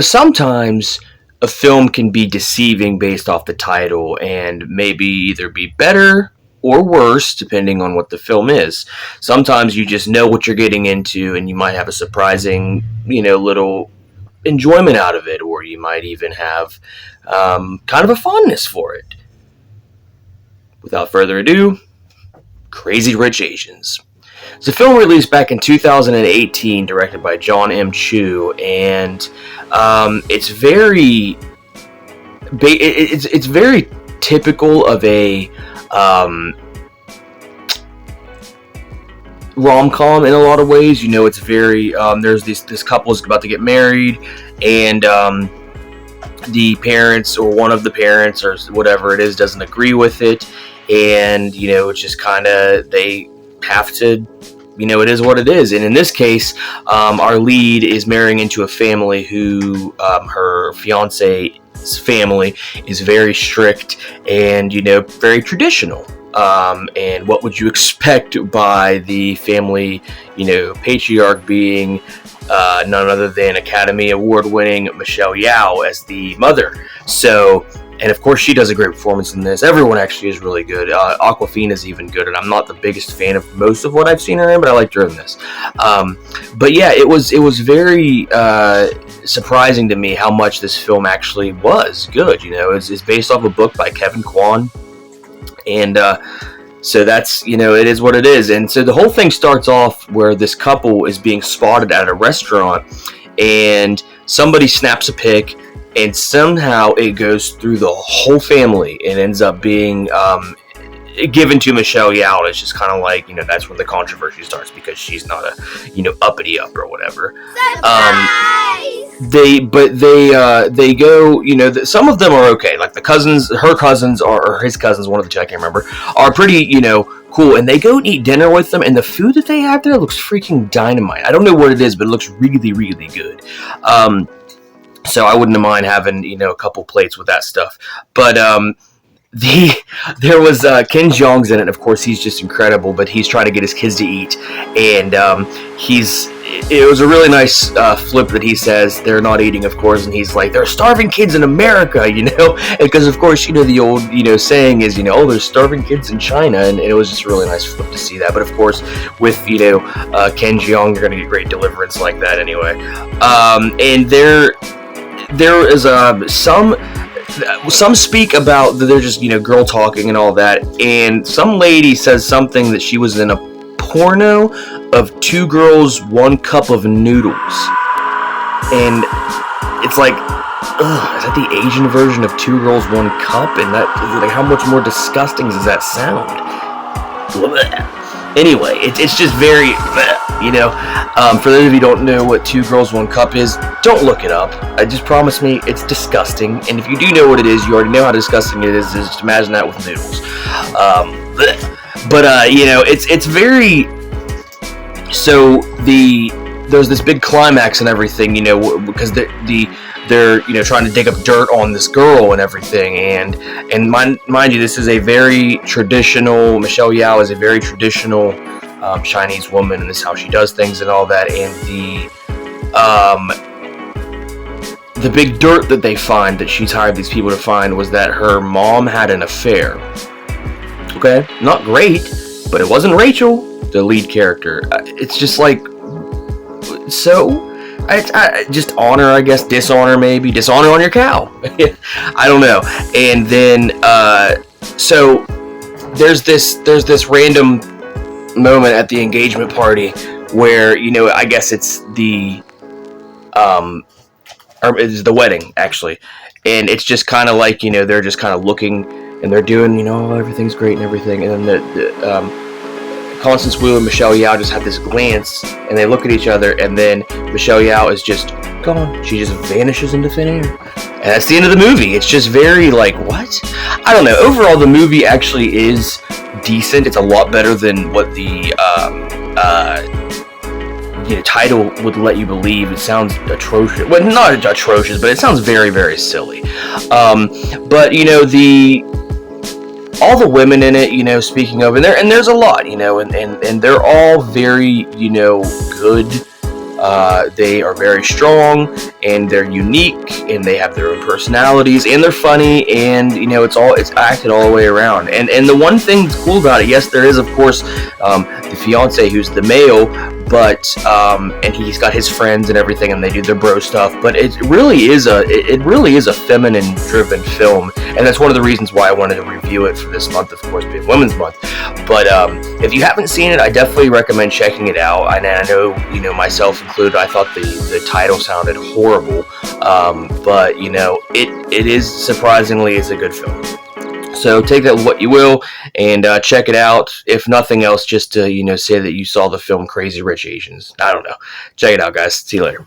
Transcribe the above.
Sometimes a film can be deceiving based off the title and maybe either be better or worse depending on what the film is. Sometimes you just know what you're getting into and you might have a surprising, little enjoyment out of it, or you might even have kind of a fondness for it. Without further ado, Crazy Rich Asians. It's a film released back in 2018, directed by John M. Chu, and it's very typical of a rom-com in a lot of ways. It's very there's this couple is about to get married, and the parents, or one of the parents, or whatever it is, doesn't agree with it, and it's just kind of, they have to, it is what it is. And in this case, our lead is marrying into a family who, her fiance's family is very strict and, very traditional. And what would you expect by the family, patriarch being none other than Academy Award-winning Michelle Yeoh as the mother. So, and of course she does a great performance in this. Everyone actually is really good. Awkwafina's even good, and I'm not the biggest fan of most of what I've seen her in, but I liked her in this. But yeah, it was very surprising to me how much this film actually was good. It's based off a book by Kevin Kwan, and so that's, it is what it is. And so the whole thing starts off where this couple is being spotted at a restaurant, and somebody snaps a pic, and somehow it goes through the whole family and ends up being given to Michelle Yeoh. It's just kind of like, that's when the controversy starts, because she's not a, uppity up or whatever. They go, some of them are okay. Like the cousins, her cousins, or his cousins, one of the two, I can't remember, are pretty, cool. And they go and eat dinner with them, and the food that they have there looks freaking dynamite. I don't know what it is, but it looks really, really good. So I wouldn't mind having, a couple plates with that stuff. But there was Ken Jeong's in it. Of course, he's just incredible. But he's trying to get his kids to eat, and it was a really nice flip that he says they're not eating, of course, and he's like, "There are starving kids in America," because of course, the old saying is, "Oh, there's starving kids in China," and it was just a really nice flip to see that. But of course, with Ken Jeong, you're gonna get great deliverance like that anyway. And there is some speak about that they're just girl talking and all that, and some lady says something that she was in a porno of 2 girls, 1 cup of noodles, and it's like, is that the Asian version of 2 girls, 1 cup? And that, like, how much more disgusting does that sound? Anyway, it's just very, for those of you who don't know what 2 girls, 1 cup is, don't look it up. Just promise me it's disgusting. And if you do know what it is, you already know how disgusting it is. Just imagine that with noodles. But it's very. So there's this big climax and everything, because they're trying to dig up dirt on this girl and everything, and mind you, this is a very traditional, Michelle Yeoh is a very traditional Chinese woman, and this is how she does things and all that. And the big dirt that they find, that she's hired these people to find, was that her mom had an affair. Okay, not great, but it wasn't Rachel, the lead character. It's just like, so I just honor, I guess, dishonor maybe, dishonor on your cow. I don't know. And then so there's this random moment at the engagement party where I guess it's the or it's the wedding actually, and it's just kind of like they're just kind of looking and they're doing everything's great and everything, and then the Constance Wu and Michelle Yeoh just have this glance, and they look at each other, and then Michelle Yeoh is just gone. She just vanishes into thin air. And that's the end of the movie. It's just very like, what? I don't know. Overall, the movie actually is decent. It's a lot better than what the title would let you believe. It sounds atrocious. Well, not atrocious, but it sounds very, very silly. But all the women in it, speaking of, and there's a lot, and they're all very, good They are very strong, and they're unique, and they have their own personalities, and they're funny, and it's acted all the way around. And the one thing that's cool about it, yes, there is of course the fiance who's the male, but and he's got his friends and everything, and they do their bro stuff. But it really is a feminine driven film, and that's one of the reasons why I wanted to review it for this month, of course, being Women's Month. But if you haven't seen it, I definitely recommend checking it out. And I know, myself included, I thought the title sounded horrible, but it is surprisingly is a good film. So take that with what you will, and check it out. If nothing else, just to say that you saw the film Crazy Rich Asians. I don't know. Check it out, guys. See you later.